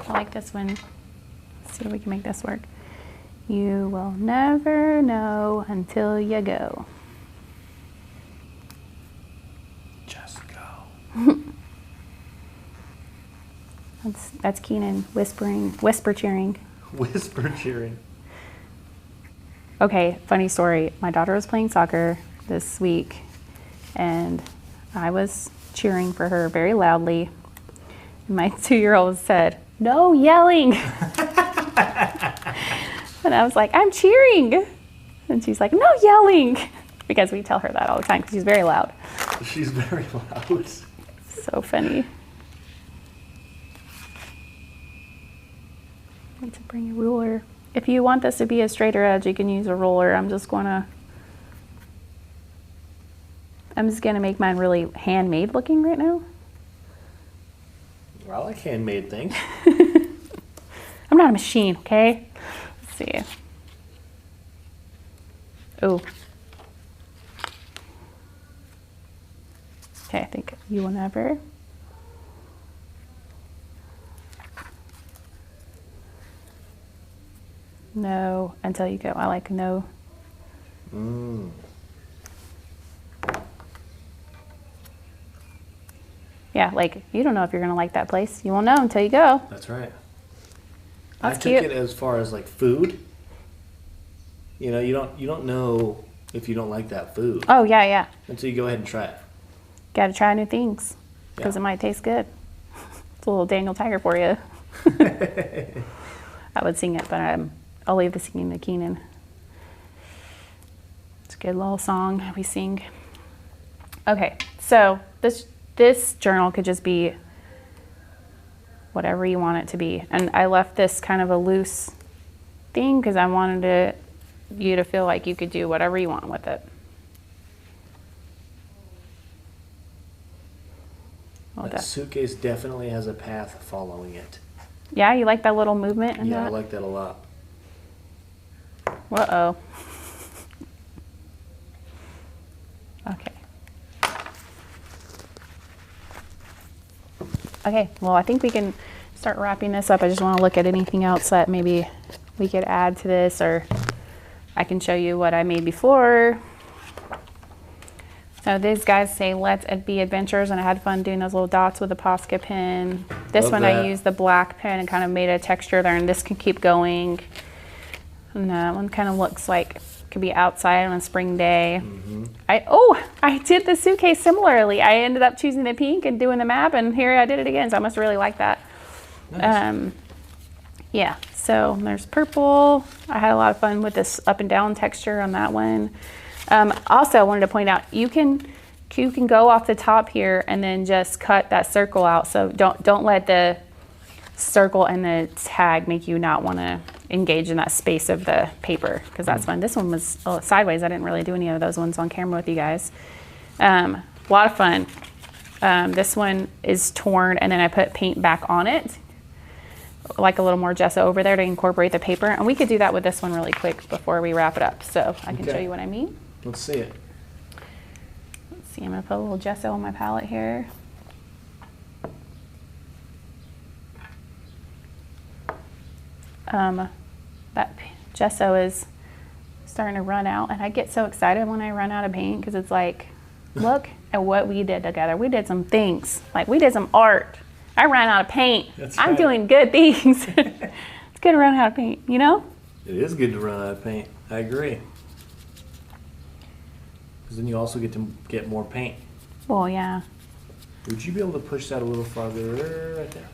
like this one. Let's see if we can make this work. You will never know until you go. Just go. That's Keenan whisper cheering. Whisper cheering. Okay, funny story. My daughter was playing soccer this week, and I was cheering for her very loudly. And my 2-year-old said, "No yelling." And I was like, "I'm cheering." And she's like, "No yelling." Because we tell her that all the time because she's very loud. She's very loud. So funny. I need to bring a ruler. If you want this to be a straighter edge, you can use a ruler. I'm just gonna make mine really handmade looking right now. I like handmade things. I'm not a machine, okay? Let's see. Oh. Okay, I think you will never. No, until you go. I like no. Yeah, like you don't know if you're gonna like that place. You won't know until you go. That's right. That's I cute. took it as far as like food. You know, you don't know if you don't like that food Oh yeah, yeah. until you go ahead and try it. Got to try new things because Yeah. it might taste good. It's a little Daniel Tiger for you. I would sing it, but I'll leave the singing to Keenan. It's a good little song we sing. Okay, so this journal could just be whatever you want it to be. And I left this kind of a loose thing because I wanted you to feel like you could do whatever you want with it. Well, That suitcase definitely has a path following it. yeah, you like that little movement? In Yeah, that? I like that a lot. Uh-oh. Okay. Okay, well, I think we can start wrapping this up. I just want to look at anything else that maybe we could add to this, or I can show you what I made before. So these guys say, let's be adventurers, and I had fun doing those little dots with the Posca pen. This Love one that. I used the black pen and kind of made a texture there, and this can keep going. And that one kind of looks like could be outside on a spring day. I did the suitcase similarly. I ended up choosing the pink and doing the map, and here I did it again. So I must really like that. Nice. Yeah. So there's purple. I had a lot of fun with this up and down texture on that one. Also, I wanted to point out you can go off the top here and then just cut that circle out. So don't let the circle and the tag make you not want to engage in that space of the paper, because that's fun. This one was sideways. I didn't really do any of those ones on camera with you guys. A lot of fun. This one is torn, and then I put paint back on it, like a little more gesso over there to incorporate the paper. And we could do that with this one really quick before we wrap it up, so I can show you what I mean. Let's see it. Let's see, I'm gonna put a little gesso on my palette here. That gesso is starting to run out, and I get so excited when I run out of paint, because it's like, look at what we did together. We did some things, like we did some art. I ran out of paint. That's I'm right. doing good things. It's good to run out of paint, you know? It is good to run out of paint. I agree. Because then you also get to get more paint. Well, yeah. Would you be able to push that a little farther right there?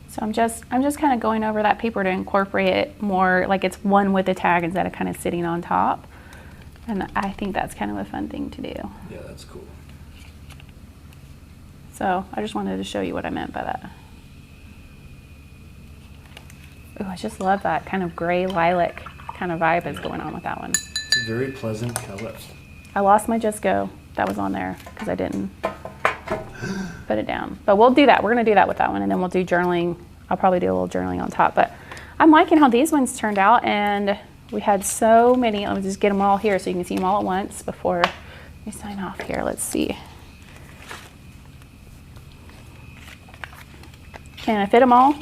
So I'm just kind of going over that paper to incorporate it more like it's one with the tag instead of kind of sitting on top. And I think that's kind of a fun thing to do. Yeah, that's cool. So I just wanted to show you what I meant by that. Oh, I just love that kind of gray lilac kind of vibe that's going on with that one. It's a very pleasant color. I lost my Just Go that was on there because I didn't put it down. But we'll do that. We're going to do that with that one, and then we'll do journaling. I'll probably do a little journaling on top. But I'm liking how these ones turned out, and we had so many. Let me just get them all here so you can see them all at once before we sign off here. Let's see. Can I fit them all?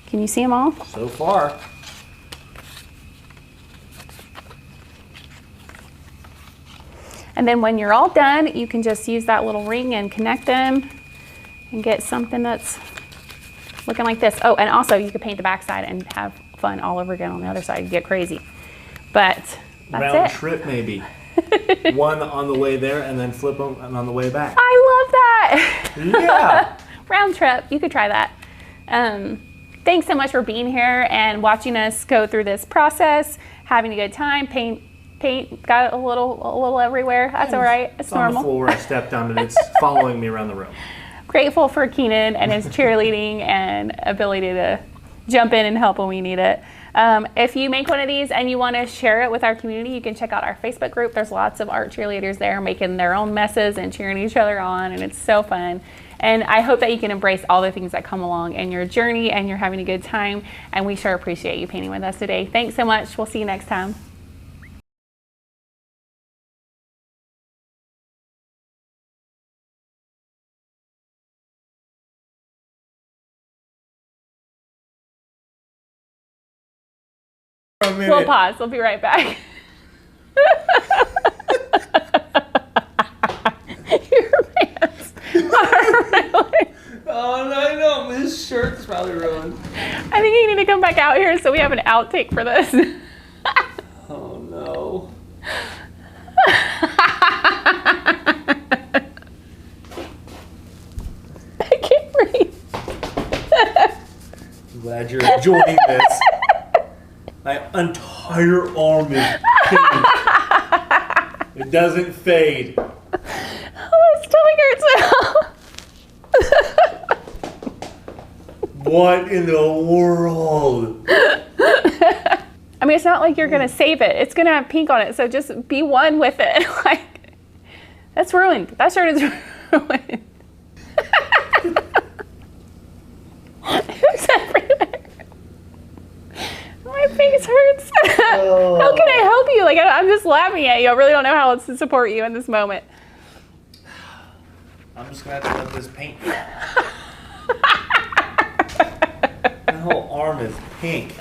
Can you see them all? So far. And then when you're all done, you can just use that little ring and connect them and get something that's looking like this. Oh, and also you could paint the back side and have fun all over again on the other side. You get crazy. But that's Round it. trip maybe. One on the way there and then flip them and on the way back. I love that. Yeah. Round trip. You could try that. Thanks so much for being here and watching us go through this process, having a good time. Paint got a little everywhere. That's all right. It's On the normal. floor, I stepped on it. It's following me around the room. Grateful for Keenan and his cheerleading and ability to jump in and help when we need it. If you make one of these and you want to share it with our community, you can check out our Facebook group. There's lots of art cheerleaders there making their own messes and cheering each other on, and it's so fun. And I hope that you can embrace all the things that come along in your journey and you're having a good time. And we sure appreciate you painting with us today. Thanks so much. We'll see you next time. We'll pause. We'll be right back. Your pants are ruined. Oh, no, I know. His shirt's probably ruined. I think you need to come back out here so we have an outtake for this. Oh, no. I can't breathe. I'm glad you're enjoying this. My entire arm is pink. It doesn't fade. Oh, my stomach hurts now. What in the world? I mean, it's not like you're gonna save it. It's gonna have pink on it, so just be one with it. Like, that's ruined. That shirt is ruined. It's everywhere. My face hurts. How can I help you? Like, I'm just laughing at you. I really don't know how else to support you in this moment. I'm just gonna have to let this paint. My whole arm is pink.